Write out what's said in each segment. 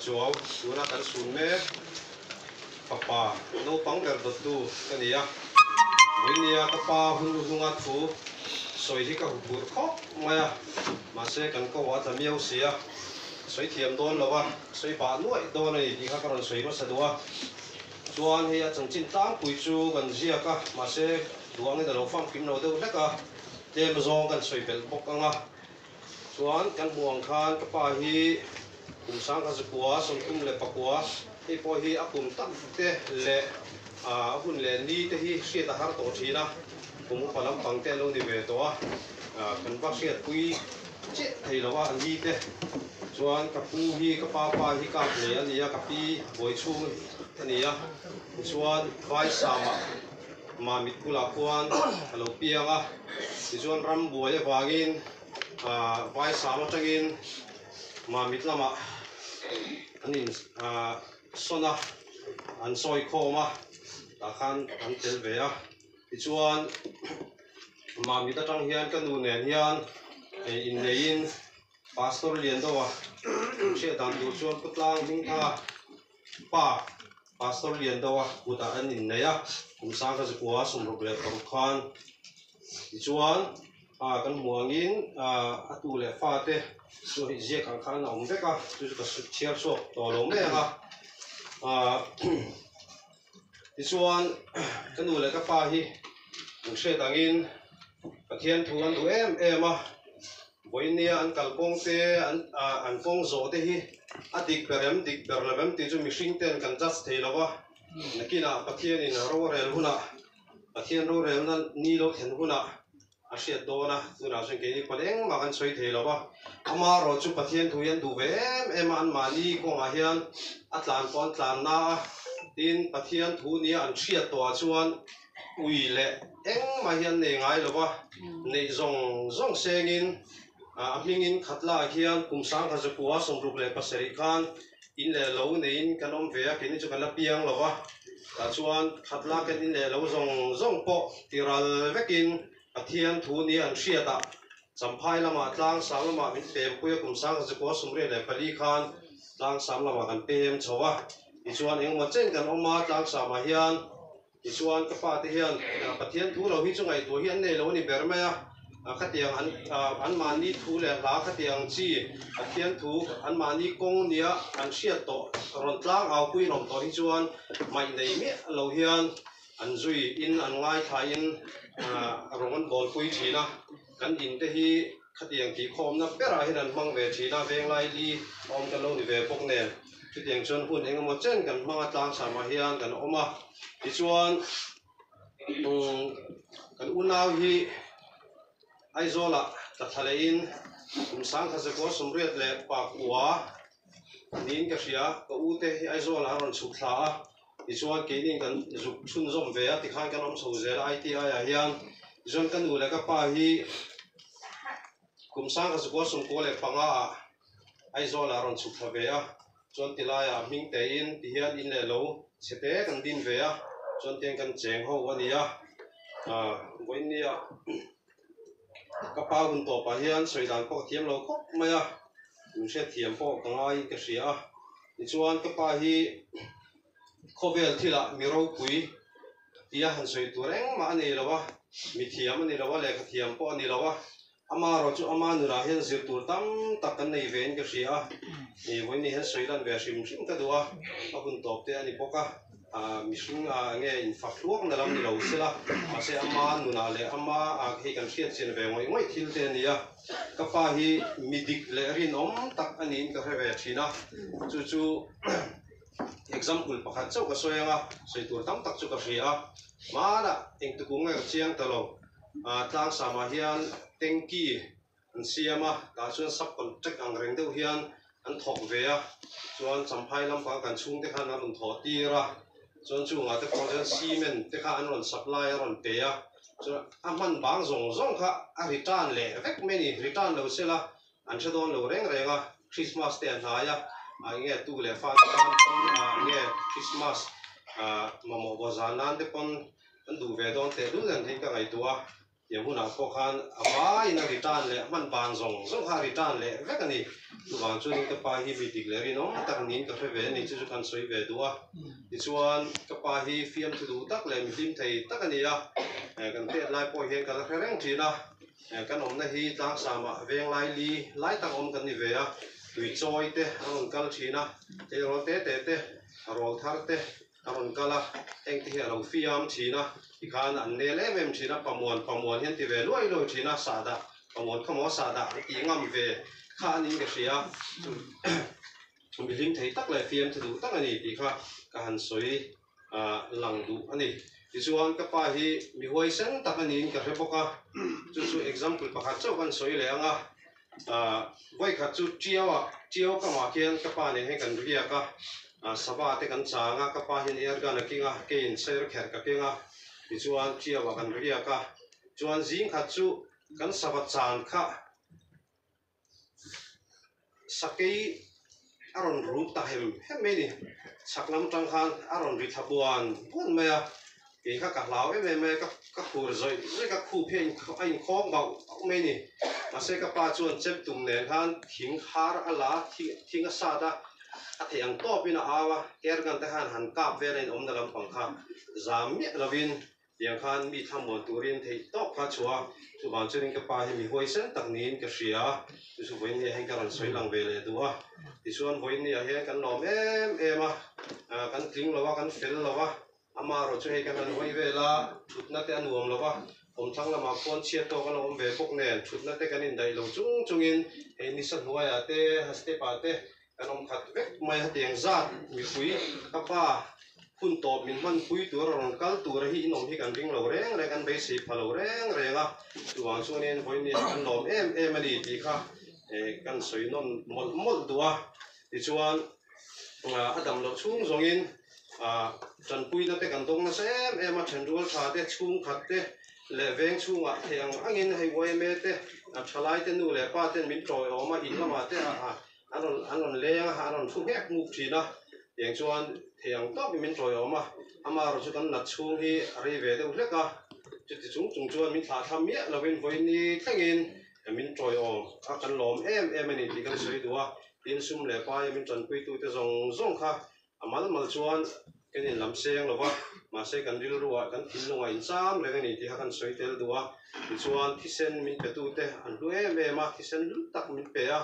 Chuau, suna kan sunme, papa, no pangker dotu, kania, winia kapa hungat fu, soi hi ka hubur kok maya, masih kan kau ada miau sia, soi tiam don lawa, soi pa nuai don ni di karon soi masa dua, chuan hi a changchin tang pui chu kan zia ka, masih duang ni dalau fang kim no deu leka, dem zong kan soi bel bok anga, chuan kan buang khan kapa hi sang ka zukua som tum le pakua hi po hi akum tam te le hun le ni te hi sia ta har to thina kum palam pang te lo ni ve to kan ba sia pui che thei lo wa ni te chuan ka pu hi ka pa hi ka le ani ya ka pi boi chu ani ya chuan vai sama ma mit kula khuan alo pianga chuan ram buai awangin vai sama tangin ma mit lama anin sona an soi khoma takhan an tel vea tichuan ma mit atang hian kan nu nen hian in nein pastor lian dowa che dan du chuan putlang ding tha pa pastor lian dowa buta an in neya kumsang ka zukua sum ro ble tor khan tichuan kan muangin atu le fa te so hi je kan khan om veka tu ka su chiar so to lo me ha tichuan kan nu le ka pa hi ung she tangin pathian thu an du em a boinia an kalpong te an kong zo te hi adik perem dik perlem ti chu mihring ten kan just theilawa nakina pathian in ro rel huna pathian ro rel na ni lo then huna asiat dona tuna sing ke ni padeng makan soi theilawa ama ro chu pathian thuyan du ve em an mani ko nga hian atlan pon tlan na tin pathian thu ni an thiat to chuan ui le eng ma hian ne ngai lowa nei zong sengin amingin khatla hian kumsang kha zakua somruk le pasari khan in le lo nein kanom ve a kini chu kala piang lowa ta chuan khatla kan in le lo zong po tiral vekin pathian thu ni an hriata champhai lama tlang sang lama min pem puya kumsang kha zakua somre le pali khan tlang sang lama kan pem chowa ichuan engma chen kan oma tlang sama hian ichuan ka pa te hian pathian thu lo hi chu ngai to hian nei lo ni bermaya khatiang an mani thu le la khatiang chi pathian thu an mani kong nia an hriat to ron tlang au pui rom to hi chuan mai nei me lo hian an zui in an ngai tha in rongan bol pui thina kan in te hi khatiang ki khom na pera hin an mang ve thina veng lai li om kan lo ni ve pok nen khatiang chon hun engemaw chen kan hmanga tlang sama hian kan oma ti chuan kan unau hi aizola tathalein kumsang kha zakua somriat le pa kwa nin ka hria ka ute hi aizola ron chukthla a ichuan ke ning kan zuk chhun zom ve a tikhan kan om so zel ITI a hian zon kan nu le ka pa hi kumsang kha zakua som ko le panga a aizola ron chukthla ve a chon tilaya ming te in ti hian in le lo chete kan din ve a chon ten kan cheng ho ania boinia kapal hun to pa hian soidan po thiam lo khop maya ung se thiam po kangai ka hria ichuan kapa hi khovel thila miro pui tia han soi tureng ma ani lawa mi thiam ani lawa le ka thiam po ani lawa ama ro chu ama nura hian zir tur tam takan nei ven ka hria ni voini hian soidan ve hrim hrim ka duwa a hun top te ani poka mihring nge in fakluak na lam ni lo sila ase ama nuna le ama he kan hriat chen ve ngoi thil te ania kapa hi midik le rin om tak ani ka hre ve thina chu example pakhat chau ka soyanga soitur tam tak chu ka hria mana eng tu kung ngai chiang talo tlang sama hian tengki an siama ta chuan sub contract ang reng deuh hian an thok ve a chuan champhai lampang kan chung te khan an thaw tira chuan chunga te pawh chuan cement te kha an ron supply a ron pe a chuan a hman bang zong zong kha a return le vek mai ni return lo sela an thadon lo reng renga Christmas te an haya nghe tu le fa nghe Christmas mamo bozanan te pon an du ve don te du len thei ka ngai tua yang huna ko khan awa ina return le man ban zong zong kha return le vek ani tu wang chu ni ka pa hi mi declare no tak nin ka ve ni chu kan soi ve tua ti chuan ka pa hi fiam thu du tak le mi lim thei tak ani a kan te lai po he ka la reng thina kan om na hi tang sama veng lai li lai tak om kan ni ve a tui choi te aron kal thina te ro te rol thar te aron kala eng ti alo fiam thina ikhan an ne le mem thina pamuan hian ti ve loi thina sada pamuan khamo sada ti ngam ve kha nin ke ria bilim thei tak le fiam thu tak ani ti kha ka han soi lang du ani ti chuan ka pa hi mi hoi sen tak ani ka repoka chu example pakhat chau kan soi le anga voi kha chu chiao ka ma kian ka pa ne he kan ria ka saba te kan changa ka pa hin er ga na kinga ke in ser kher ka kinga ti chuan chiao kan ria ka chuan jing kha chu kan saba chan kha sakei aron rup ta hem me ni saklam tang khan aron ri thabuan pun me a ke kha ka hlaw me ka khur zoi ka khu phen ain khong bau me ni ma se ka pa chuan chep tum ne khan thing khar ala thing a sa da a theng to pina awa ker gan te han han kap ve len om da lam pang kha zam mi lovin yang khan mi thamon turin thei to kha chua chu ban chuin ka pa hi mi hoi sen tak nin ka hria chu voin ni hen ka ran soi lang ve le duwa ti chuan voin ni a he kan nom em a kan tling lowa kan fel lowa ama ro chu he kan hoi ve la thutna te anuam lowa om thang lama phone chia to kan om ve pok nen thutna te kan in dai lo chungin he ni sa hnuaya te haste pa te kan om khat vek mai ha tiang zat mi pui ka pa kun to min man pui tur ron kal tur hi inom hi kan ring lo reng re kan be si phalo reng renga chuan chuanin hoi ni kan nom em ani ti kha kan soi non mol duwa ti chuan adam lo chung zongin chan pui na te kan dong na se em a chen rul tha te chung khat te le veng chunga theng angin hei wai me te thalai te nu le pa ten min troi oma in lama te anon leng anon thu hek muk thina yang chuan theng to min troi oma ama ro chu kan na chung hi ri ve de uleka chu ti chung chuan min thla tham mi lovin voi ni thangin min troi om a kan lom em ani ti kan soi duwa tin sum le pa min chan pui tu te zong kha amal chuan kenin lam seng lova ma se kan ril ruwa kan thin lunga in cham le ni ti ha kan soi tel duwa ti chuan thisen min pe tu te an lu ma thisen lu tak min pe a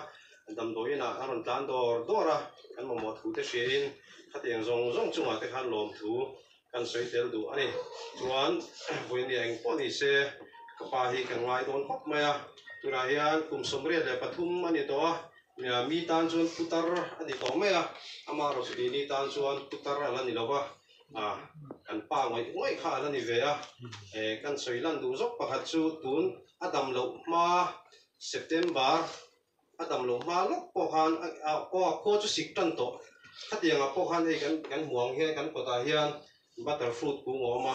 dam doina aron tlan dora kan mo thu te shein khatiang zong chunga te khan lom thu kan soi tel du ani chuan voi ni ang poni se ka pa hi kan ngai don hop maya tura hian kum somre le pathum ani to mi tan chuan putar ani to maya ama ro su ni tan chuan putar ala ni lova kan pa ngoi kha ala ni ve a kan soi lan du zok pakhat chu tun adam lo ma September adam lo ma lok po khan ko chu sik tan to khatianga po khan ei kan muang hian kan kota hian butterfruit ku ngoma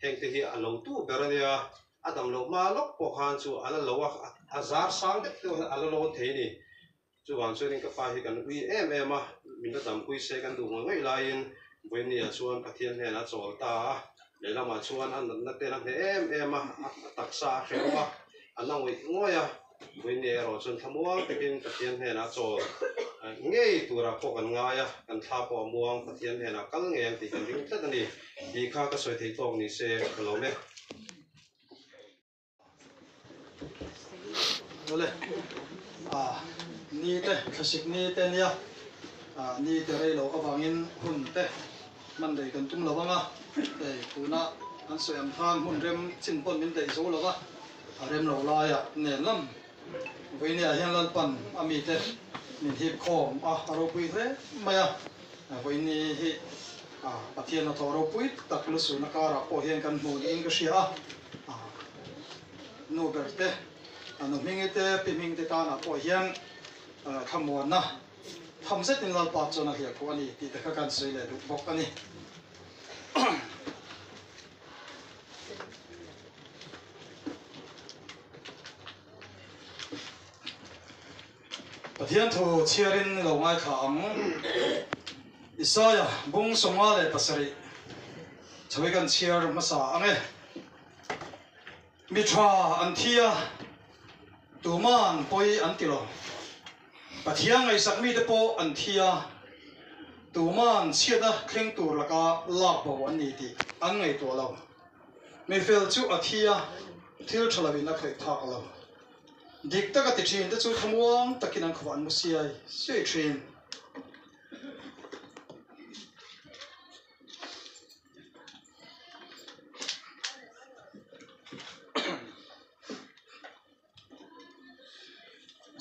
heng te hi alo tu berania adam lo ma lok po khan chu ala lo azar sang de tu ala lo the ni chu wang chuan ka pa hi kan ui em a min da dam pui se kan du ngai lain voi ni a chuan pathian he na chol ta le lama chuan an na te na em a taksa khrewa anang wi ngoya voi ni ro chuan thamuang tekin pathian he na chol ngei tura po kan ngaya kan tha po muang pathian he na kal ngeng ti kan ring tlat ani hi kha ka soi thei tawk ni se khalo me ole ni te khasik ni te nia ni te rei lo awangin hun te man dei kan tum lawanga te tuna an soyam tham hun rem chin pon min dei zo lawa rem lo la ya nen lam voi ni a hian lan pan ami te min hip khom aro pui re maya với ni hi bắt thiên nó thọ rồi bụi đặc lu su na cara po hiền kan mu ni in cái gì no berte nó mình cái pi mình cái ta na po hiền tham muôn na tham rất nhiều lần cho nó hiểu của anh thì các can suy lại được bốc anh Thiên thủ chiarin lâu ngày khang Isaiah bung songa le pasari chawi kan chiar masa ange mitra anthia tuman poi antilo pathiang ai sakmi te po anthia tuman chiada khleng tur laka lak bo an ni ti an ngai to lo me fel chu athia thil thalawin a khai thak lo dik taka ti thin te chu thamuang takin an khwan musiai sei thin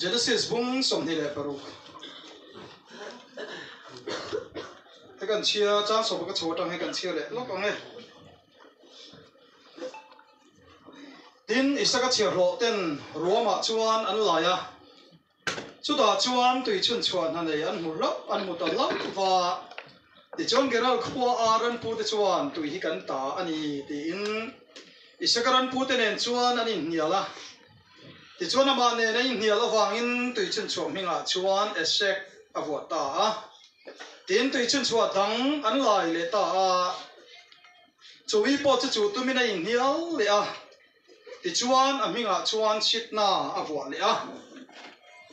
Genesis bung som ni le paru he kan chia cha so ka chotang he kan chia le lok ang he tin isaka chia ro ten roma chuan an laya chu da chuan tui chun chuan han nei an mu lo an mu ta lo wa ti chon geral khwa aran pu te chuan tui hi kan ta ani ti in isaka ran pu te nen chuan an in niala ti chuan ama ne nei niala wangin tui chun chuan minga chuan esek avota a tin tui chun chuan dang an lai le ta a chui po chu tu mi nei nial le a ti chuan a minga chuan sitna avwa le a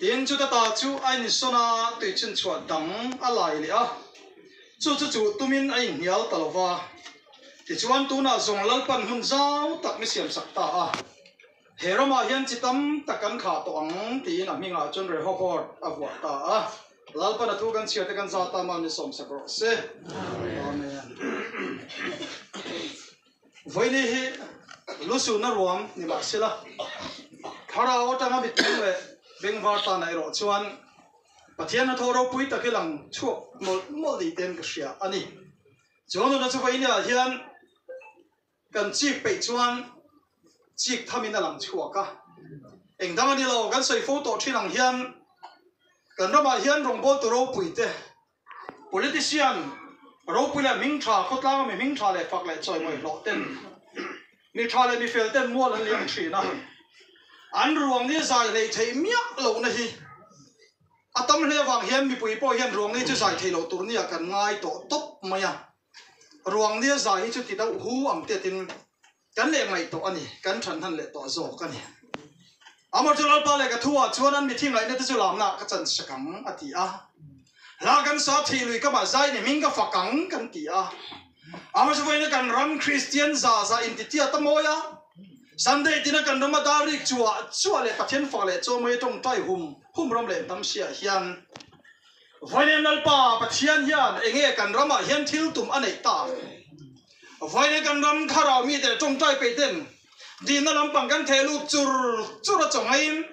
tin chu ta chu ai ni sona tui chun chuan dang a lai le a chu tu min ai nial talova ti chuan tu na zong lalpan hun zau tak mi siam sakta a herama hian chitam takan kha to ang ti na minga chon re hopor avwa ta a lalpan thu kan chia te kan za ta ma ni som sakro se amen voini hi lusu na ruam ni ma sila khara o ta ma bit le beng var ta nai ro chuan pathian na thoro pui takilang chu mol li ten ka sia ani chuan na chu voini a hian kan chi pe chuan chik thamin alang chuaka engdang ani lo kan sei photo thinang hian kan rama hian rongbol tu ro puite politician ro puila ming tha khotlang me ming tha le fak le choi moi lo ten mi tha le mi fel ten mual an liang thina an ruang ni zai le thei miak lo na hi atam le wang hian mi pui po hian ruang ni chu zai thei lo tur ni kan ngai to top maya ruang ni zai chu ti dau hu am te tin kan le ngai to ani kan than han le to zo kan ni amar chulal pa le ka thua chuan an mi thing lai na te chu lam na ka chan sakang ati a la kan sa thi lui ka ba zai ni ming ka fakang kan ti a amar chu voina kan ram christian za in ti tia ta moya sunday tina kan rama dari chua le pathian fa le cho mai tong tai hum ram le tam sia hian voina nal pa pathian hian enge kan rama hian thil tum anei ta voina kan ram kharau mi te tong tai pe ten din na lampang kan thelu chur chongai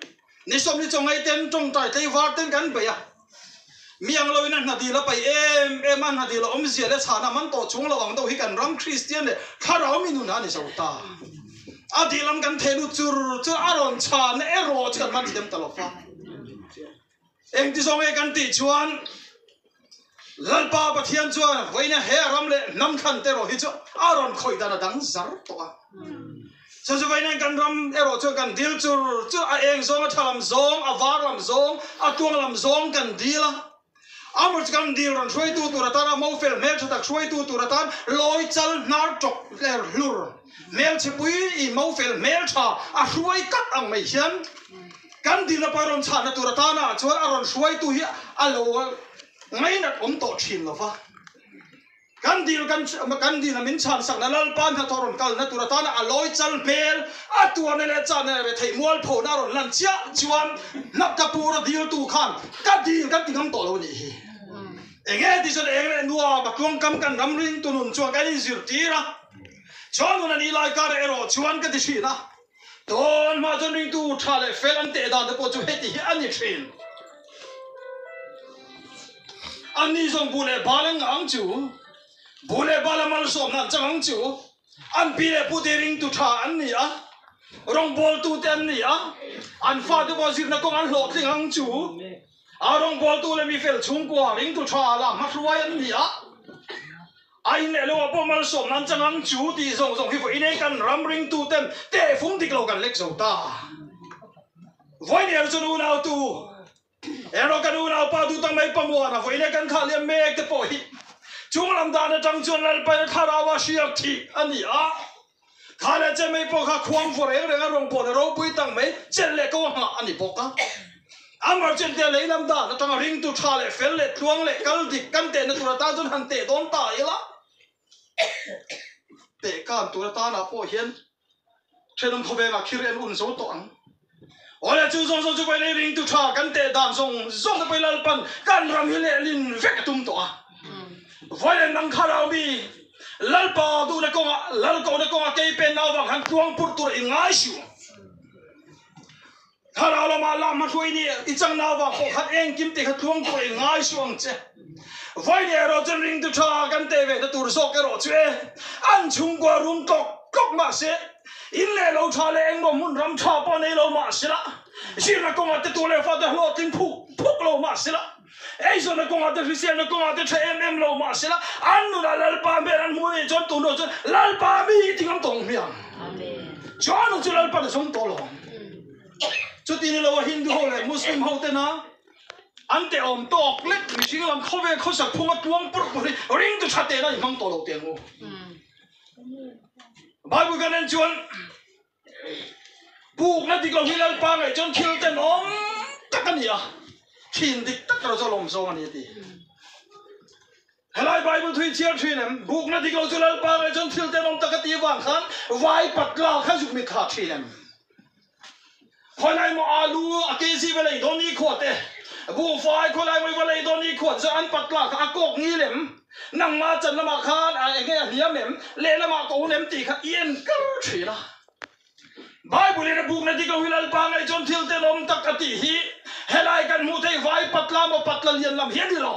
ni som ni chongai ten tong tai tei war ten kan be ya miang lo ina na di la pai em an na di lo om zia le chana man to chung lo ang do hi kan ram christian le kharau mi nu na ni so ta a di lam kan thelu chur aron chan ero kan man dem ta lo fa eng ti song e kan ti chuan lalpa pathian chuan voina he ram le nam khan te ro hi chu aron khoi da na dang zar to a so vai nan kan ram ero chu kan dil chu a eng zong a thalam zong a var lam zong a tuang lam zong kan dila amur kan dil ron shoi tu ratana mo fel mel tak shoi tu ratan loi chal nar tok ler lur mel chepui I mo fel mel tha a shoi kat ang mai hian kan dil na paron cha na tu ratana chu aron shoi tu hi alo ngai na om to thin lo fa kan dil na min chan sak na lal pan ha thoron kal na turatana aloi chal bel atuan le chan re thei mual pho na ron lan chia chuan nap ta pura dil tu khan ka dil kan tingam to lo ni hi enge ti so enge nuwa ba tuang kam kan ram ring tu nun chuan kan zir tira chuan na ni lai ka re ro chuan ka ti thina don ma jon ring tu tha le fel an te da de po chu heti hi ani thin anh đi xong bule balang ang chú bule balamal som nan chang ang chú anh pile putering tu tha anh ni à rong bol tu tem ni à anh pha tu bao zir na công anh lọt tiếng ang chú à rong bol tu le mi fel chung qua ring tu tha la mắt ruai anh ni à anh này lo bao mal som nan chang ang chú thì rong rong hi voi này kan ram ring tu tem te phung dik lo kan lek zo ta voi này cho nu nào tu ero kan nu nào pa tu tang mai pamwa na voi này kan kha liam mek te po hi chung lam da na chang chuan lal pa tha ra wa shiak thi ani a kha le che mai po kha khuang for reng reng rong po na ro pui tang mai chen le ko ha ani po ka amar chen te le lam da na tang ring tu tha le fel le tuang le kal dik kan te na tu ta chun han te don ta ila te kan tu ta na po hian thenum khobe ma khiren un zo to ang ole chu zong zong chu pai le ring tu tha kan te dan zong zong pai lal pan kan ram hi le lin vek tum to a voi le nang kharau bi lal pa du na ko lal ko na ko ke pen na wang han tuang pur tur in ngai shu kharau la ma la ma hui ni I chang na wang ko khat eng kim te khat tuang tur in ngai shu ang che voi ne ro chen ring tu tha kan te ve na tur so ke ro chue an chung kwa rum tok kok ma se in le lo tha le eng mo mun ram tha pa nei lo ma se la shi na ko ma te tu le fa de lo tin phuk lo ma se la ei so na ko ma te Christian na ko ma te em lo ma se la an nu la lal pa be ran mu ni chon tu no chon lal pa mi ti ngam tong miang amen chon nu chu lal pa de song to lo chu ti ni lo Hindu ho le Muslim ho te na an te om tok le mi sing lam kho ve kho sak phung a tuang pur ring tu cha te na mang to lo te ngo Bible kan en chuan buk na dik lo hilal pa ngai chon thil ten om takania thin dik tak ro zolom zo ani ti helai Bible thui chiar thin em buk na dik lo hilal pa ngai chon thil ten om takati wang khan vai patla kha juk mi kha thin em khonai mo alu akesi velai doni khote bu fai khonai mo velai doni khot za an patla kha akok ni lem nang ma chan lama khan a enge hiam em le lama ko nem ti kha yen kar thila Bible le buk na dik lo hilal pa ngai chon thil ten om takati hi helai kan mu thei vai patla mo patla lian lam hian di lo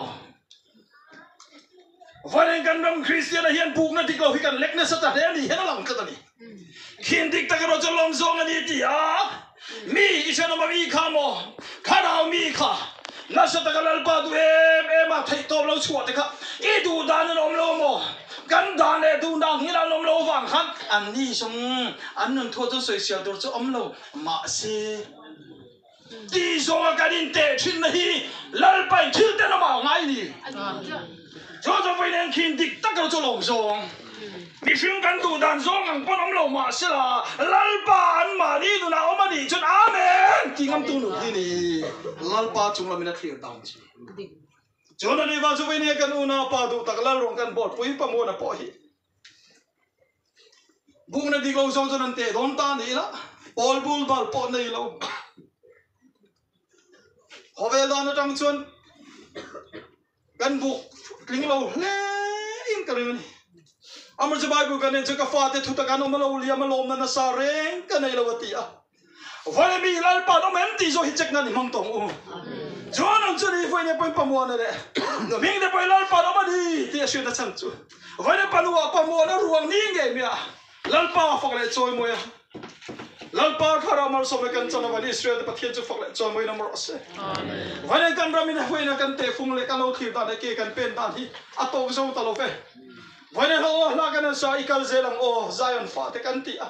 vai kan ram Christian a hian buk na dik lo hi kan lek na sa ta he ni he lam ka ta ni khin dik ta ka ro cholom zong ani ti a mi isana ma mi kha mo khana mi kha na sa ta ka lal pa du em a thei to lo chuat te kha I du dan nom lo mo kan dan le du nang hi la nom lo wang khan an ni song an nun tho to soi sia dur chu om lo ma se ti so ka din te chin na hi lal pai thil te na ma ngai ni cho cho vai nen khin dik ta ka cho lom song mi sing kan du dan song ang pon om lo ma se la lal pa an ma ni du na om ni chun amen ti ngam tu nu hi ni lal pa chung la mi na clear down chi cho na ni va chu vai ne kan una pa du tak lal rong kan bot pui pa mo na po hi bung na di go song chon te don ta ni la pol bul bal po nei lo hovel da na tang chuan kan buk kling lo le in ka ring ni amar je Bible kan en ka fa te thu ta kan om lo li am lo na sa reng kan nei lo ti a vai mi lal pa no mem ti zo hi chek na ni mang tong u John ang chuni foi ne poi pamuan ne no ming de poi lal pa no ma di ti shu na chan chu vai ne panua pamuan na ruang ni nge mia lal pa fok le choi moya lal pa khara mar so me kan chana ba Israel de pathian chu fok le choi moi na mar se amen vai ne kan ramin foi na kan te phung le kan lo thir ta de ke kan pen ta hi a to zo ta lo fe vai ne ho la kan sa ikal zelang o Zion fa te kan ti a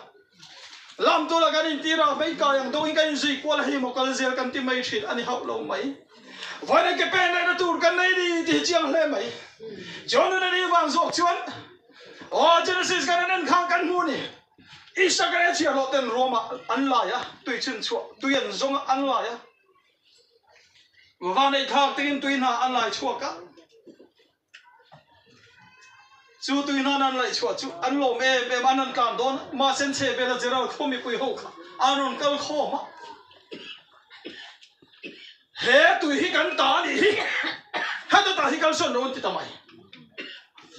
lam tu la kan in ti ra mai ka yang do in kan zi ko la hi mo kal zel kan ti mai thit ani hau lo mai vai ne ke pen na tur kan nei di ti chiang le mai jon na ni wang zok chuan o Genesis kan nen khang kan mu ni Isa kan chia lo ten Roma an la ya tui chun chu tui an zong an la ya wa nei thak tin tui na an lai chu ka chu tui na nan lai chu chu an lo me be man an kan don ma sen che be la zero kho mi pui ho kha anon kal kho ma he tui hi kan ta ni ha ta hi kal son ron ti ta mai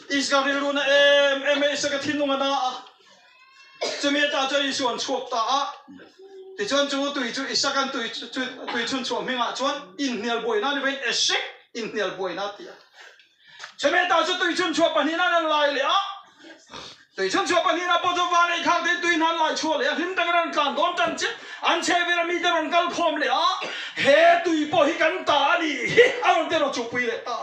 Israel ru na em isa ka thin no na chumi ta cho isuan chuak ta a ti chon chu tui chu isa kan tui chun chu mi nga chon in nial boi na ni ven esek in nial boy na tia cheme ta chu tui chun chua panina nan lai le a tui chun chua panina po jo wa nei khang te tui nan lai chua le him ta ran kan don tan che an che vera mi ta ran kal khom le a he tui po hi kan ta ni ang te ro chu pui le ta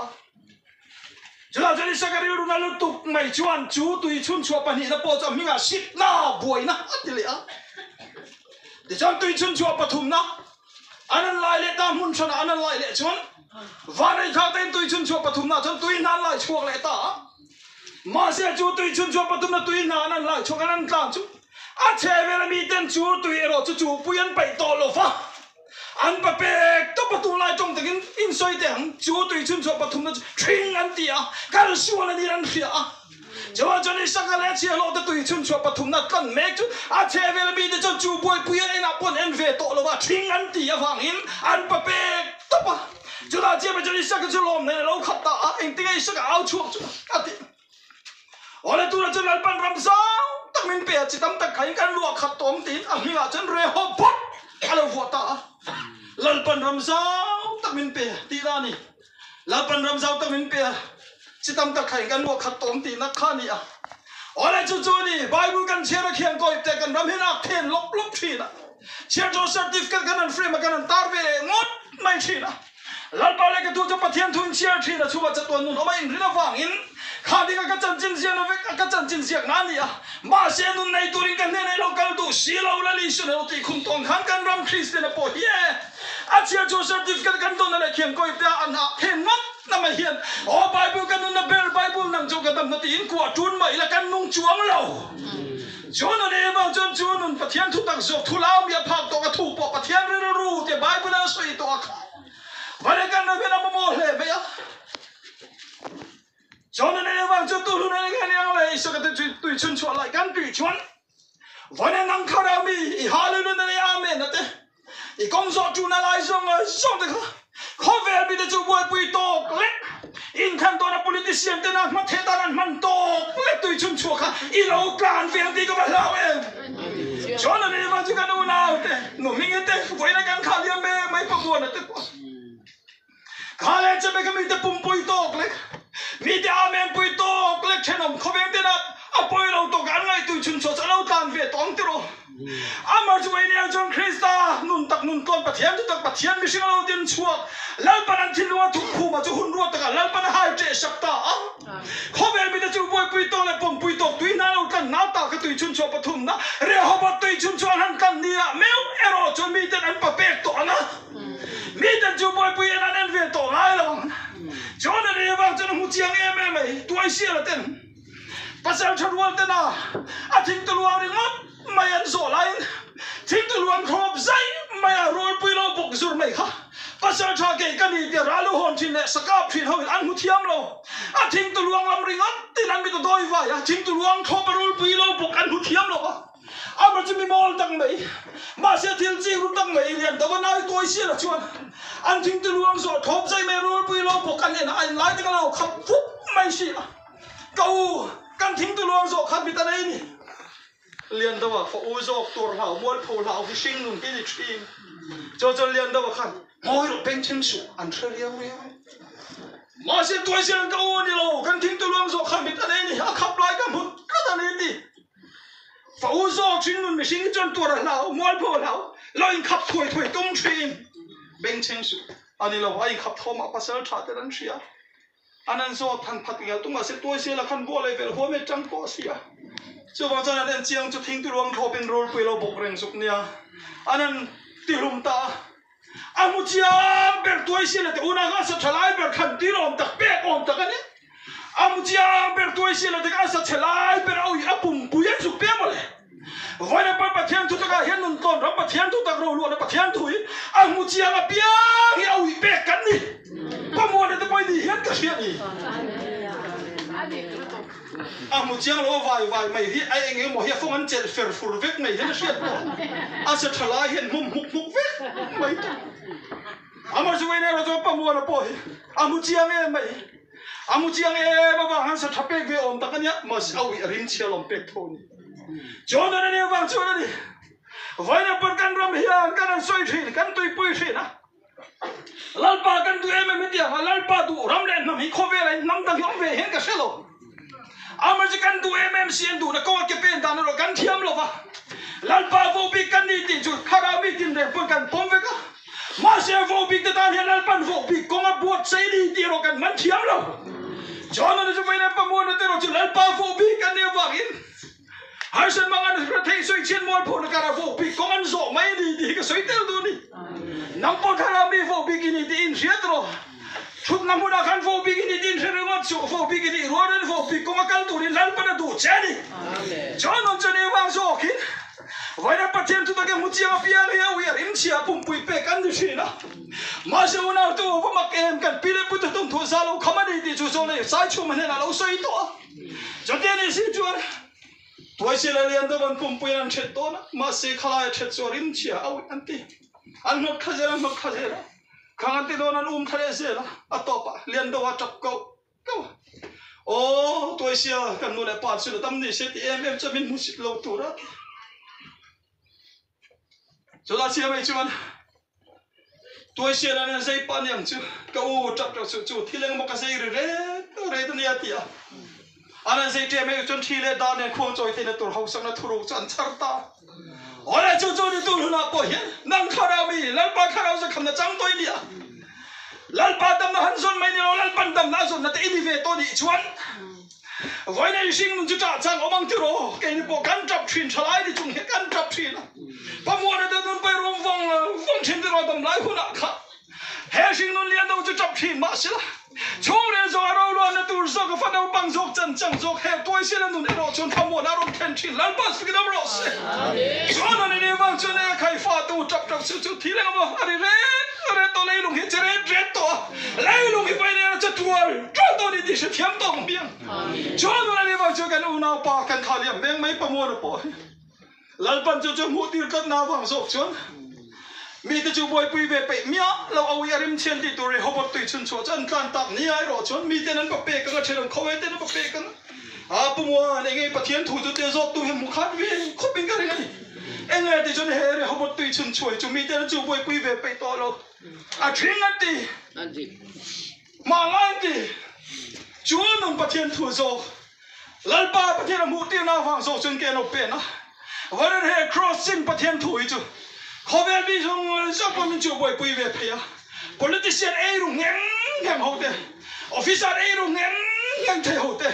chula chali sakari ru na lu tuk mai chuan chu tui chun chua panina po jo mi nga sit na boy na ti le a de chang tui chun chua pathum na anan lai le ta mun chana anan lai le chuan wa nei khang te tui chun chua pathum na chon tui nan lai chuak le ta mà sẽ chú tùy chun cho bắt tụi tùy nà nà lại cho cái năng làm chú à chế về là mi tên chú tùy rồi chú bùi ăn bảy to lô pha ăn bắp bẹ tó bắt tụi lại trong tiếng in soi tiếng chú tùy chun cho bắt tụi nó chuyên ăn tiệt cái số là đi ăn tiệt cho nên sáng cái lẽ chia lô tùy chun cho bắt tụi nó cần mấy chú à chế về là mi tên chú bùi ăn nà bún ăn về to lô pha chuyên ăn tiệt vàng in ăn bắp bẹ tó bắt chú ta chia về cho nên sáng cái chú lòm này lâu khát ta anh tiếng ấy sáng cái áo chuột chú à tiệt oleh tu raja lalpan ramsau tak min pe citam tak kain kan luak khat tom tin ami nga chen re ho pot alo vota lalpan ramsau tak min pe ti ra ni lalpan ramsau tak min pe citam tak kain kan luak khat tom tin na khani a oleh chu ni bible kan chera khiang koi te kan ram hina then lop lop thina cher jo certificate kan frame kan tar ve ngot mai thina lalpa le ka tu cho pathian thun cher thina chuwa chatwan nun omai in rina wang in khadi ka chan chin sia no ve ka chan chin sia na ni a ma se nun nei turin kan ne local tu si lo la li su ne ti khun tong khang kan ram christian po ye a chia jo certificate kan don na khian koi ta an a then ngot na ma hian o bible kan na ber bible nang jo ka dam na ti in kwa tun mai la kan nung chuang lo cho nó ne ba chon chu nun pathian thu tak zok thu lao ya phak to ka thu po pathian ri ru te bible na soi to ka vale kan na ve na mo le ve ya cho nên là vang cho tôi luôn này cái này là sao cái tôi chun chua lại cái tùy chun vậy nên năng khao đâu mi hà luôn này amen đó thế công作主那来上啊上的khó về bị chú bồi bồi to lết in khăn to là politician tên nào mà thế ta là mình to lết tôi chun chua cả lâu plan về đi có bao lâu em cho nên là vang cho cái đâu nào thế nụ mình thế vậy là cái khao liam mê mấy bao buồn thế khao lên cho mấy cái mình thế bùm bồi to lết mi te amen pui to klek chenom khobeng te na apoi lo to gan ngai tu chun cho chalo tan ve tong te ro amar chu ni john krista nun tak nun ton pathian tu tak pathian mi sing lo tin chuak lal pan thil wa thu khu ma chu hun ro ta lal pan hai te sakta khobeng mi te chu poi pui to le pom pui to tui na lo kan na ta ka tu chun cho pathum na re hobat tu chun cho han kan nia meu ero chu mi te an pa pek to na mi te chu poi pui an ve to lai lo cho nên là vang cho nó một chiang em mày tuổi xưa là tên pasal chadwal tên à thinh tu luang đi mất mày ăn sổ lại thinh tu luang khop dây mày à roll pui lo bọc zur mày khá pasal cha cái này thì ra lu hồn chín này sakap chín hơi ăn một thiam lo thinh tu luang làm ring mất tin ăn bị tụi đôi vậy thinh tu luang khop roll pui lo bọc ăn một thiam lo mà chỉ mình mol tăng mày mà sẽ thiên chi rút tăng mày liền đâu có nói tuổi xưa là chuan anh thinh tu luang rồi khop dây mày roll pui lo bọc ăn này anh lái cái nào khắp phúc mày xí câu căn thinh tu luang rồi khắp bị ta đây nè liền đâu à phụ dọc tuột hảo muôn phụ hảo cái sinh luôn cái gì chim cho liền đâu à khăn ngồi rồi bên chân sụp ăn chơi liêu liêu mà sẽ tuổi xưa là câu đi lo căn thinh tu luang rồi khắp bị ta đây nè khắp lại cái một cái ta đây đi phụ dọc sinh luôn mình sinh cho tuột hảo muôn phụ hảo lại khắp tuổi tung chim bên chân sụp anh đi lo anh khắp thom apa sel chặt tên xia anh ăn so thằng phát cái tung mà sẽ tuổi xưa là khăn bò lại về hôm nay trăng có xia cho vào cho nên chiang cho thinh tu luang thọ bên roll pui lo bok reng suk nia anh tilum ta amu chiang ber tuổi xưa là una ga sa thalai ber khan tilom tak pek om tak ani amu chiang ber tuổi xưa là ga sa thalai ber au apum puya suk pe male vai na pa pathian thu ta hian nun ton ram pathian thu tak ro lu na pathian thui amu chiang a pia hi au pek kan ni pamu na te poi ni hian ka hian ni một chiang lo vai mày hi ai anh em mo hi phong an chel fer fur vek mày hian shiat a sa thala hian muk vek mày amar juwe ne ro pa mo na po hi một chiang em ba han sa thapek ve om takanya mas au rin chelom pek thoni chona ne wang chona ni vai na par kan ram hian kan soi thi kan tui pui thi na lalpa kan tu em dia lalpa mi khobe lai nang dang yong ve hen ka shelo amar ji kan du mmc du na ko ke pen dan ro kan thiam lo ba lal pa vo bi kan ni ti chu khara mi tin re pon kan pom ve ka ma se vo bi ta dan lal pan vo bi ko ma buat sai ni ti ro kan man thiam lo chon na ju vai na pa mo na te ro chu lal pa vo bi kan ne wa in har sen mangan ra thei soi chen mo pho na ka vo bi ko man zo mai ni ti ka soi tel du ni nang po khara mi vo bi ki ni ti in riat ro chut na mu na kan vo bi ki ni tin se ro chu vo bi ki ni ro ren vo bi ko ma kal du ni lal pa na du che ni chon on che ne wang zo kin vai na pathian tu ta ke mu chia pia le ya wi rim chia pum pui pe kan du shi na ma se una tu vo ma kem kan pi le pu tu tum thu sa lo khama ni ti chu so le sai chu ma ne na lo soi to cho te ni si chu toi se le lian da ban pum pui an chet to na ma se khala chet so rim chia au an ti an no khazera khang ti don an thare se la atopa lian do wa chap ko o toi sia kan no le pa su tam ni se ti em chamin mu sit lo tu ra cho la sia mai chuan toi sia la na sei pa nyang chu ka u chap chu thileng mo ka sei re ta nia ti a ana sei te me chon thile da ne khong choi te na tur hau sang na thuru chan char ta ora chu ni tu na po hian nang khara mi lal pa khara sa kham na chang toi ni a lal pa dam na han zon mai ni lo lal pan dam na zon na te ini ve to ni chuan voi nei sing nun chu ta chang omang ti ro ke ni po kan trap thin thalai ni chung he kan trap thin pa mo na da nun pai rom vong thin ti ro dam lai hu na kha he sing nun lian do chu trap thin ma sila chung le zo ro lo na tur zo ka fa do bang zok chan chang zok he toi sila nun ro chon pa mo na rom ten thin lal pa sik dam ro se chon na ni wang chu ne khai fa tu trap chu thi le mo ari re to lei lung he chere re to lei lung hi pai ne cha tual to ni di se thiam tong biang chon na ni wang chu kan u na pa kan kha liam meng mai pa mo na po lal pan chu mu tir kat na wang zok chon mi te chu boy pui ve pe mia lo au yarim chen ti tu re hobot tu chun chu chan kan tak ni ai ro chon mi te nan pa pe ka chelon khowe te na pa pe kan a pu mo ne ngai pathian thu chu te zot tu he mu khat ve khop ping ka re ni enge ti chon he re hobot tu chun chu chu mi te chu boy pui ve pe to lo a thing ati ma lai ti chu nong pathian thu zo lal pa pathian mu ti na wang zo chun ke no pe naวันนี้ crossing ประเทศถุยจูเขาเป็นวิจงชอบมันจูบอยปุยเวทยา politician เอรุ่งเงี้ยงหัวเตะ officer เอรุ่งเงี้ยเทหัวเตะ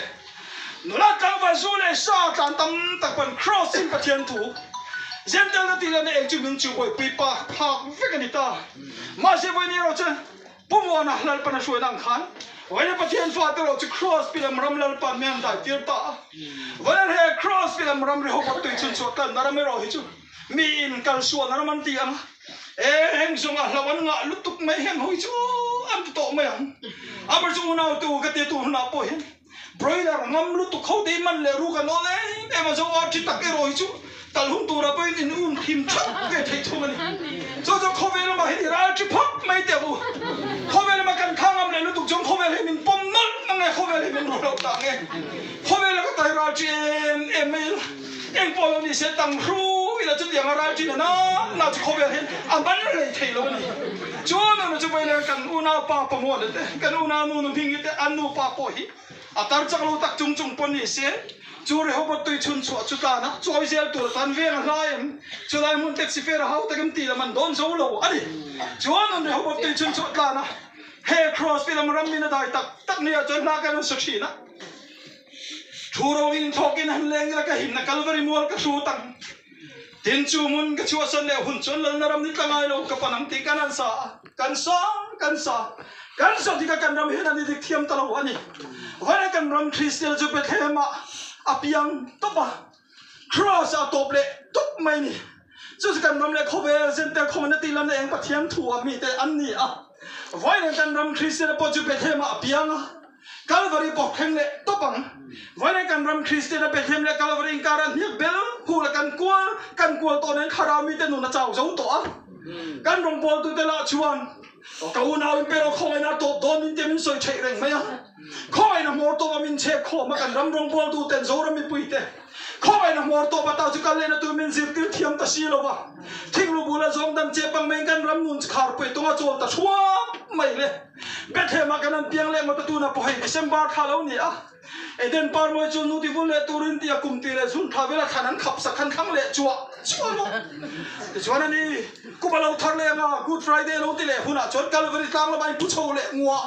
นู่นละกลางวันสู้เลยซาการตั้มตะวัน crossing ประเทศถุเส้นทางที่เราเนี่ยจูมันจูบอยปุยปากพักเฟกันนิตามาเสียวันนี้เราจะปุ่มวันนั้นเราเป็นช่วยดังขันวันนี้ประเทศฟ้าเราจะ cross ไปแล้วรำเราปั่นเมียนได้เตี้ยตาวันนี้ cross ไปแล้วรำเราหัวตุยชุนชวกันนั่นไม่รอให้จูมีอินกันส่วนนั้นมันตีอ่ะเฮงสงอ่ะเราวันงะลุตุกไม่เฮงหอยจูอันโตไม่อ่ะอันเป็นจูน่าตัวก็เตี้ยตัวน่าป่วยบริษัทงำลุตุกเขาตีมันเลยรู้กันโน่เลยแต่มาสงอ่ะจิตตะเกรอยจูตลหุ่นตัวเราไปนี่นุ่มทิมชักเกยที่ทุ่งนี่โจ้เขาเวลามาให้ที่ร้านจิพักไม่เตี้ยบุเขาเวลามากันข้างอำเลยลุตุกจงเขาเวลาให้มันปมนั่นนั่งไงเขาเวลาให้มันรู้เราต่างไงเขาเวลาก็ตายราจีเอ็มเอลเอ็งพอเรานี่เสียตังครูแล้วจะเลี้ยงราจีนะน่าจะเขาเวลาเห็นอันนั้นเลยที่เราเนี่ยโจ้นั่นจะไปเลยกันอุณาป้าประมวลเลยกันอุณานูนพิงยิ่งแต่อันนูป้าป่วยอาตาจักเราตักจุงปนนี่เสียจูเรฮอบตุยชุนชัวจุตานะจอยเซลตัวตันเวงอะไรจุดายมุนเท็กซิเฟอร์เฮาตะกันตีละมันโดนโซโลอันนี้จวนนั่นเรฮอบตุยชุนชัวตานะเฮครอสไปละมันรำมินได้ตักเนี่ยจนนักกันสุดชีนะชูโรวินทอกินหันเลงละก็หินนักกัลวาริมัวก็ชูตังเต็นจูมุนก็ชัวสันเลหุ่นชนละนรำนิตังไงเราก็ปนังตีกันนั่นซาที่กันรำเห็นอันนี้ดิเทียมตลอดวันนี้วันนี้กันรำคริสเตียนจูเปเทมาอาพิยังตุ๊บะ cross อาตบเละตุ๊บไม่นี่จู่ๆกันรำเละเขาเวลเซนเตอร์คอมมูนิตี้ลำเละเองปะเทียมถั่วมีแต่อันนี้อ่ะวันนี้กันรำคริสเตียนปอจูเปเทมาอาพิยังอ่ะกัลวารีบอกแข่งเละตุ๊บังวันนี้กันรำคริสเตียนเปเทมเละกัลวารีอิงการันเฮียเบลพูดกันกลัวตัวนั้นคารามีแต่หนุนเจ้าตัวกันรำบอลตัวเตละชวนก็อุณาวินเปโรคอยน่าตัวโดนมินเตมินสวยเฉยเร่งไหมอ่ะคอยน่ะมอร์ตัวมินเชฟคอมากันรำรองบอลดูเต็นโซรามิปุยเตคอยน่ะมอร์ตัวมาตาจุกันเล่นตัวมินซิร์ติลเทียมตาชีโลวะทิ้งลูบุลาซองดันเจ็บบังเมงกันรำนุนขาร์ไปตัวโจลตาชัว mai le bethe ma kanan piang le ma tu na po hai December khalo ni a eden par mo chu nu ti bul le turin ti akum ti le sun tha vela khanan khap sa khan khang le chua lo chuan ani ku ba lo thar le nga Good Friday lo ti le huna chon Calvary tang la bai pu chho le ngwa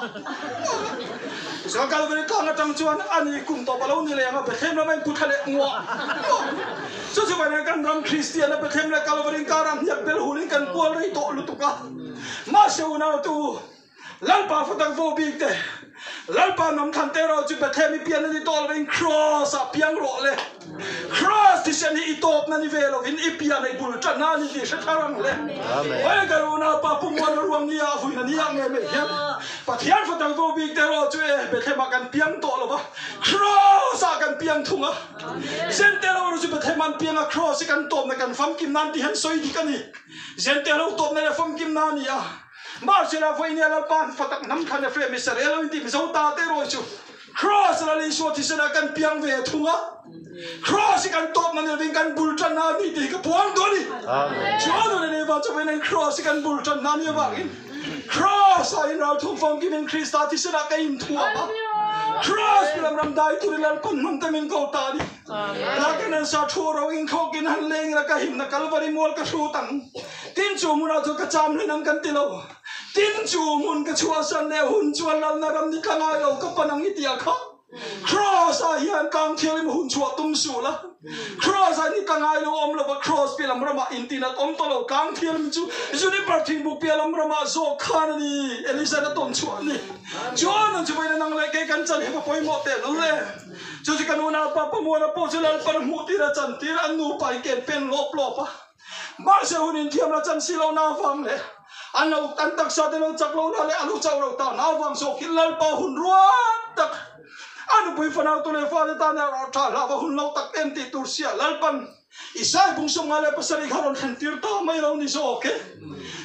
so Calvary tang tang chuan ani kum to ba lo ni le nga bethe la bai pu tha le ngwa so so ba kan ram Christian la bethe la Calvary ka ram yak bel hulin kan pol rei to lu tu ka ma se una tu lalpa fatang vo big te lalpa nam khan te ro chu bethe mi pian ni tol ven cross a piang ro le cross ti sen i top na ni velo in i pian ai bul cha na ni ti sa tharang le oi ka ro na pa pu mo ruang ni a fu na ni a nge me hiam pathian fatang vo big te ro chu e bethe ma kan piang to lo ba cross a kan piang thunga sen te ro chu bethe man piang a cross kan top na kan fam kim nan ti han soi di kan ni sen te ro top na le fam kim na ni a Marcela foi nela pan fatak nam khane frame Israel inti mi zota te ro chu cross la li so ti sena kan piang ve thunga cross kan top na ne kan bultan na ni ti ka puang do ni amen chuan ne ba chu ven cross kan bultan na ni ba in cross ai na thu phong ki men Christa ti sena ka im thua ba cross bilam ram dai tu lal pan man ta men ko ta ni la kan sa thu ro in kho kin han leng la ka him na Calvary mol ka su tang tin chu mu na chu ka cham le nang kan ti lo tin chu mun ka chua san ne hun chuan lal na ram ni ka ngai lo ka panang ni tia kha cross a hian kang thil im hun chua tum su la cross a ni ka ngai lo om lo ba cross pilam rama intina om to lo kang thil im chu ni parthing bu pilam rama zo khan ni elisa na tom chuan ni chuan chu bai nang le ke kan chan he pa poi mo te lo le chu ji kanuna pa pa mo na po chu lal par mu ti ra chan ti an nu pai ken pen lop pa ma se hunin thiam la chan si lo na fang le an lo tan tak sa te lo chak lo na le alu chau lo ta na wang so kilal pa hun ruat tak anu pui fanau tu le fa de ta na ro tha la ba hun lo tak em ti tur sia lal pan isai bung som ngale pasari kharon khan tir ta mai lo ni so ke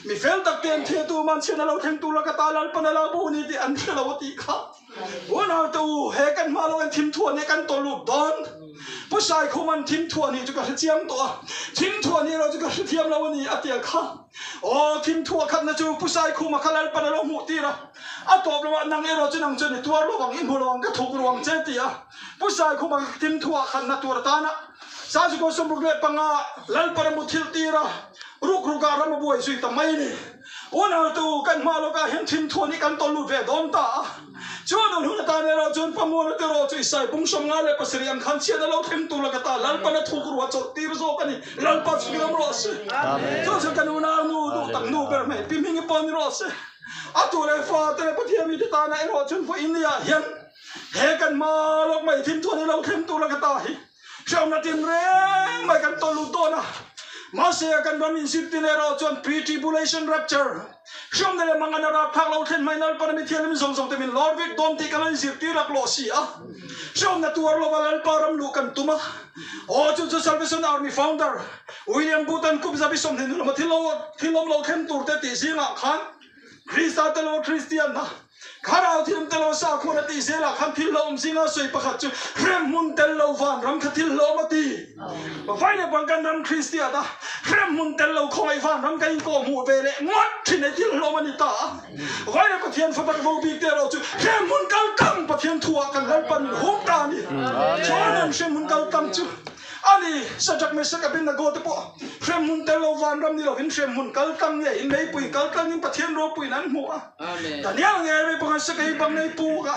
mi fel tak tem the tu man chen lo theng tu la ka ta lal pan la bu ni ti an lo ti kha una tu he kan ma lo en thim thua ne kan to lu don pusai khuman thim thua ni chu ka chiam to thim thua ni ro chu ka thiam lo ni atia kha o thim thua khat na chu pusai khuma khalal pan lo mu ti ra a top lo nang e ro chu nang chu ni tuar lo wang in ho lo wang ka thuk ro wang che ti a pusai khuma thim thua khat na tur ta na sa chu ko som le panga lal par mu thil ti ra ruk ru ga ram buai sui ta mai ni ona tu kan ma lo ka hen thim thua ni kan to lu ve don ta chuan hu ta ne ro chun pa mo te ro chu sai bung som nga le pasri ang khan chia da lo them tu la ka ta lal pa na thuk ru cho ti ro zo ka ni lal pa chu ram ro se amen so so kan una nu du tak nu ber me pi ming pa ni ro se a tu le fa te pa thi mi ta na ro chun fo in ya hian he kan ma lo mai thim thua ni lo them tu la ka ta hi sham na tin re mai kan to lu to na ma se kan ram in sip tin ro chon pre-tribulation rapture shom ne manga na ra thak lo then mai nal par mi thian mi song song te min lord vic don ti kan sip ti rak lo si a shom na tuar lo balal param lu kan tuma o chu Salvation Army founder William Button kup zabi som ne lo ma thilom lo them tur te ti singa khan Christa te lo Christian na Karao thiam te lo sa khona ti se la khan thil lo singa soi pakhat chu rem mun tel lo van ram khathil lo ma ti ba fai ne bang kan ram Christian da rem mun tel lo khoi van ram kai ko mu ve le ngot thin ne thil lo ma ni ta vai ne pathian fa vo bi te ro chu rem mun kal kam pathian thua kan hal pan ho ta ni chuan shem mun kal kam chu ani sajak me sak abin na go te po rem mun tel lo van ram ni lo vin rem mun kal kam ne in mei pui kal kam in pathian ro pui nan mu a amen ta nya nge me pang sak ai bang nei pu ga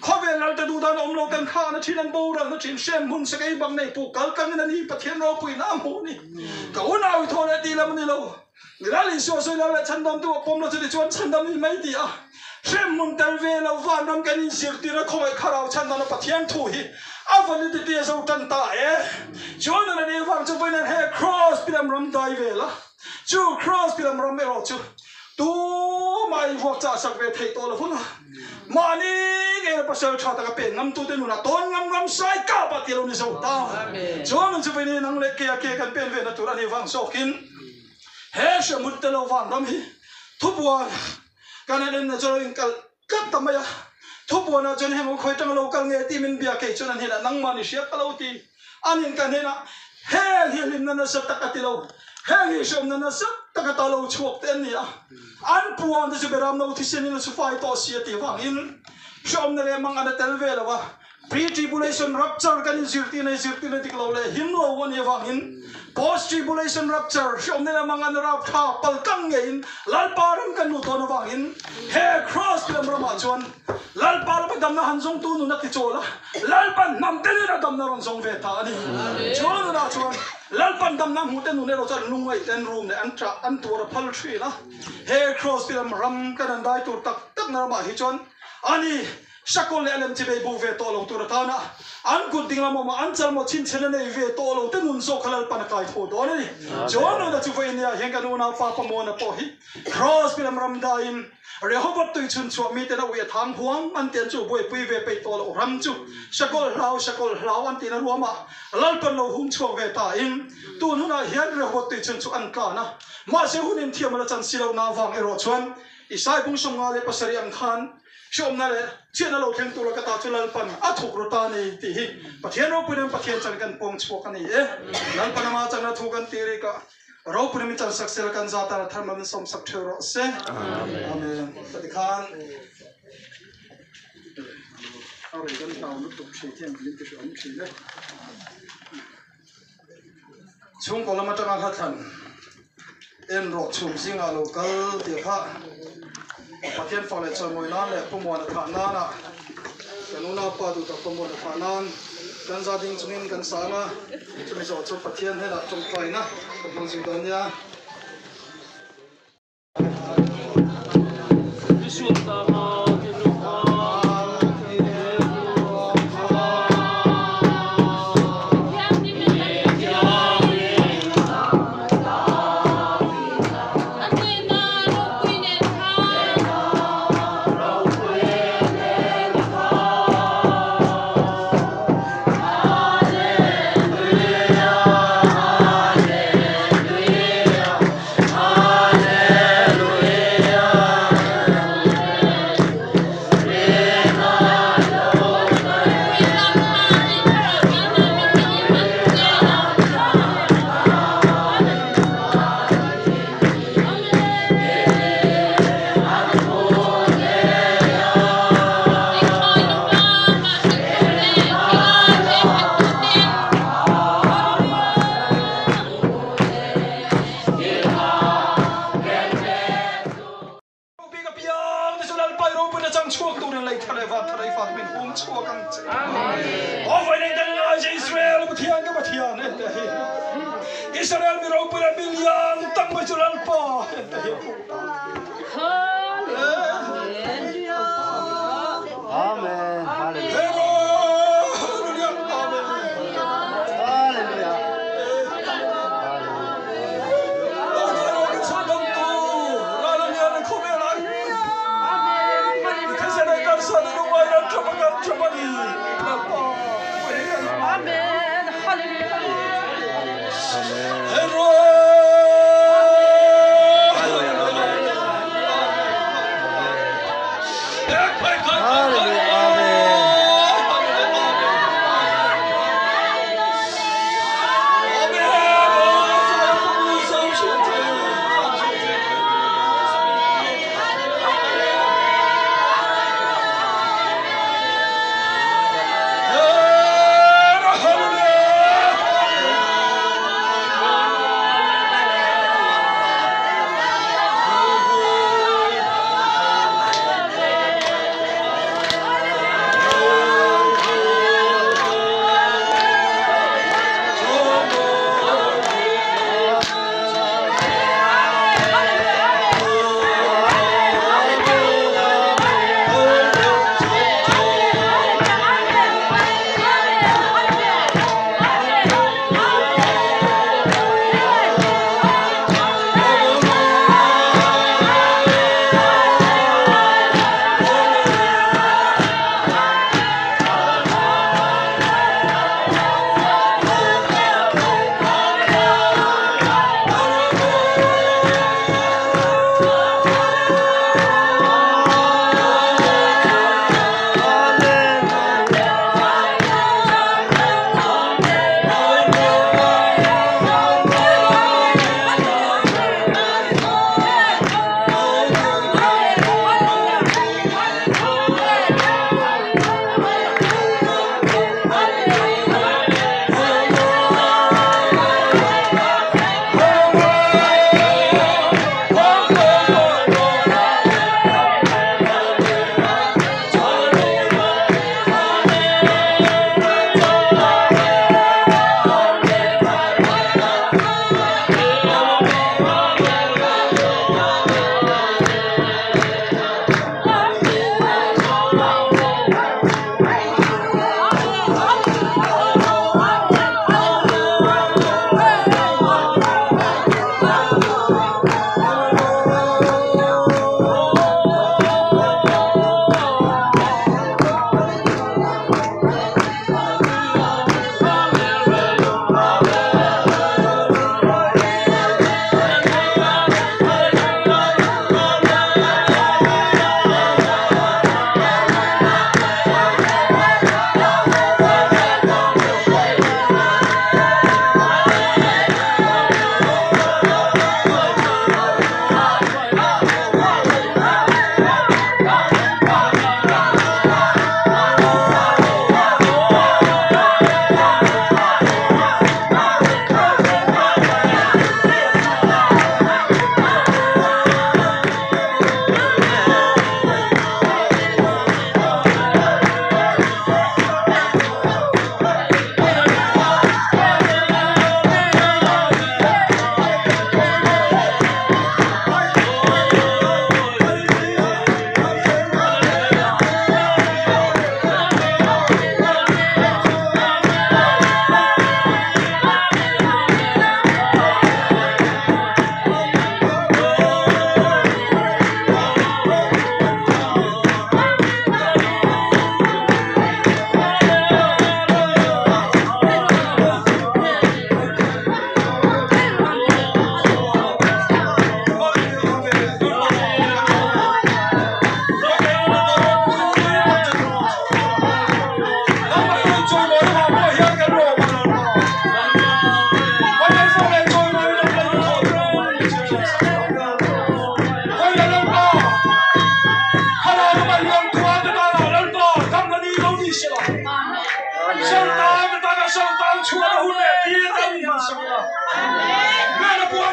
kho ve lal te du dan om lo kan kha na thinan bo ra na thin shem mun sak ai bang nei pu kal kam na ni pathian ro pui na mu ni ka una wi tho le ti lam ni lo ni la li so so la la chan dam tu pom lo chu chuan chan dam ni mai ti a rem mun tel ve lo van ram kan in sir ti ra khoi kharau chan na pathian thu hi avani ti ti so tan ta e chuan na ni wang chu pai na he cross pilam ram dai ve la chu cross pilam ram me ro chu tu mai wo cha sak ve thei to lo phun ma ni ge pa sel tha ta ka pe ngam tu te nu na ton ngam sai ka pa ti lo ni so ta chuan chu pai ni nang le ke kan pen ve na tu ra ni wang so kin he she mut te lo van ram hi thu bua kan nen na cho in kal kat ta ma ya thu bua na chen he mo khoi tang lo kal nge ti min bia ke chuan an he na nang ma ni sia ka lo ti anin kan he na he lim na sa ta ka ti lo he shom na sa taka talo chuak ten nia an puan de beram no thisenin su fai to sia ti wangin shom na le mang ana telve lawa pre tribulation rapture kan zirti na tiklo le himlo won ye wangin post tribulation rapture shom na mang ana rap tha palkang ngein lal param kan nu to na wangin he cross lam rama chon lal param dam na hanjong tu nu na ti chola lal pan nam te na dam na ron song ve ta ni chon na chon lal pan dam na mu te nu ne ro chan lungai ten room ne an tra an tur phal thri na he cross lam ram kan dai tu tak tak na ma hi chon ani shakol le alam chibe bu ve to lo tur ta na an good ding la mo an chal mo chin chen ne ve to lo te nun so khalal pan kai tho do ni chon na chu ve nia heng kan na pa pa mo na po hi cross lam ram da in Rehoboth tu chun chu mi te na we thang huang an ten chu boi pui ve pe to lo ram chu shakol lau an tin ru ma lal pan lo hum chu ve ta in tu nu na hian Rehoboth tu chun chu an ka na ma se hunin thiam la chan silo na wang ero chuan isai bung som nga le pasari ang khan shom na le chen lo theng tu la ka ta chu lal pan a thuk ro ta ni ti hi pathian ro punem pathian chan kan pong chu ka ni lal pan ma chan na thu kan ti ri ka ro punem chan saksel kan za ta tharma min som sak thero se amen pati khan ari kan ta nu tu chi thiam lin ti shom chi le chung ko lama ta kha than en ro chum singa lo kal ti kha pathian fa le chon moi nan le pumo na tha na na kanuna pa du ta pumo na tha nan kan za ding chungin kan sa na chumi zo chu pathian he na chung kai na kan bang jing don ya Israel mi ro pura bilyan tang ma jural pa Amen. Hallelujah.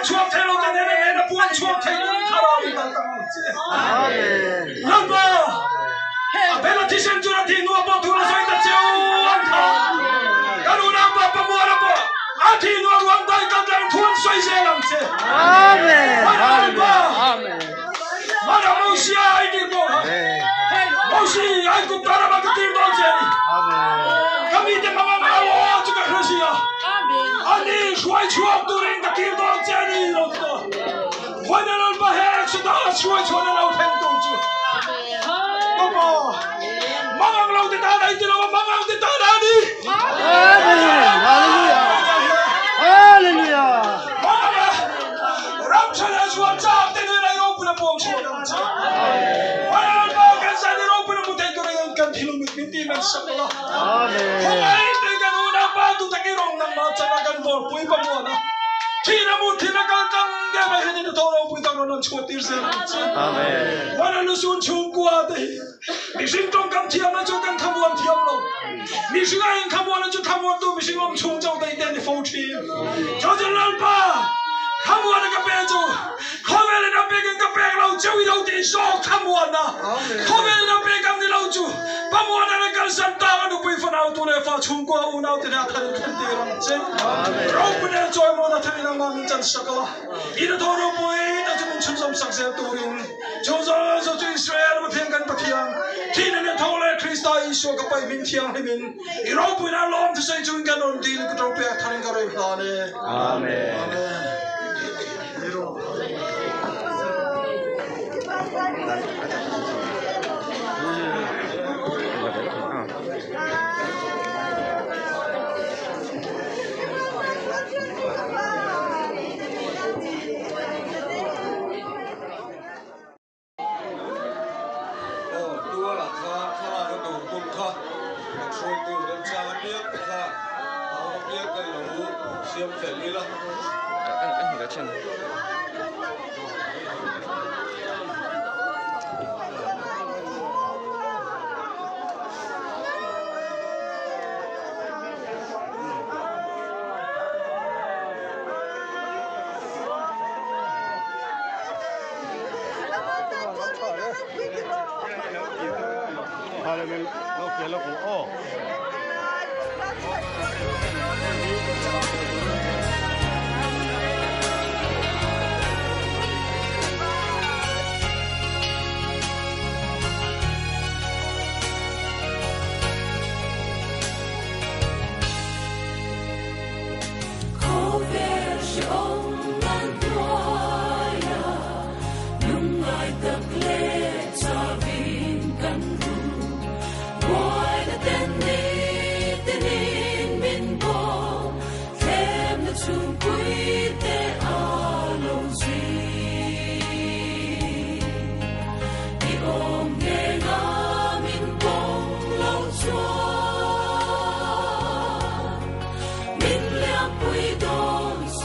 chuộc thế lâu tên này nó buông chuộc thế nó khá là bị tăng lắm ba bên là thi sinh chú là thi nua bao thu là xoay ta chiếu anh thọ cái đồ nào ba mua là ba thi nua ruộng tay cầm đang thuần xoay xe làm xe amen mà đã mâu xia ai đi bộ mâu xia ai cũng ta đã bắt cái đó chứ kami dia mama mawo juga Rusia ani suai chuak turing ka tir dong chani lo to khona lol ba he sudah suai chona lo theng tu chu topo mangang lo te ta dai ti lo mangang te ta da di hallelujah ram chana suat cha te ne la yo puna pong chu dong cha khona ba kan sa ni ro puna mu te turing kan thilung mit ti men sakala amen không ai te kan una ba tu ta ki rong nang ma cha kan bor pui pa mo na thi na mu thi na kan kan ge ba he ni to ro pui ta ro nan chu tir se amen khona lu sun chung kwa te mi sing tong kam thiam na chu kan tham won thiam lo mi sing ai tham won na chu tham won tu mi sing om chung chau dai ten ni fo thi cho cho lal pa tham won na ka pe chu không ai na pe kan ka pe lo chau i lo ti so tham won na không ai na pe kam ni lo chu pa mo na na kan san ta na pui fa na tu ne fa chung kwa u na te na than khan ti ram che ro pu ne choi mo na thani na ma min chan sakala i na thoro pui na chu min chum sam sak se tu rin cho cho chu Israel ma theng kan pathiam thi na ne thole Krista Isu ka pai min thiang hi min i ro pu na lom tu sai chu kan on din ka to pe than ka roi pha ne amen amen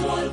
Swal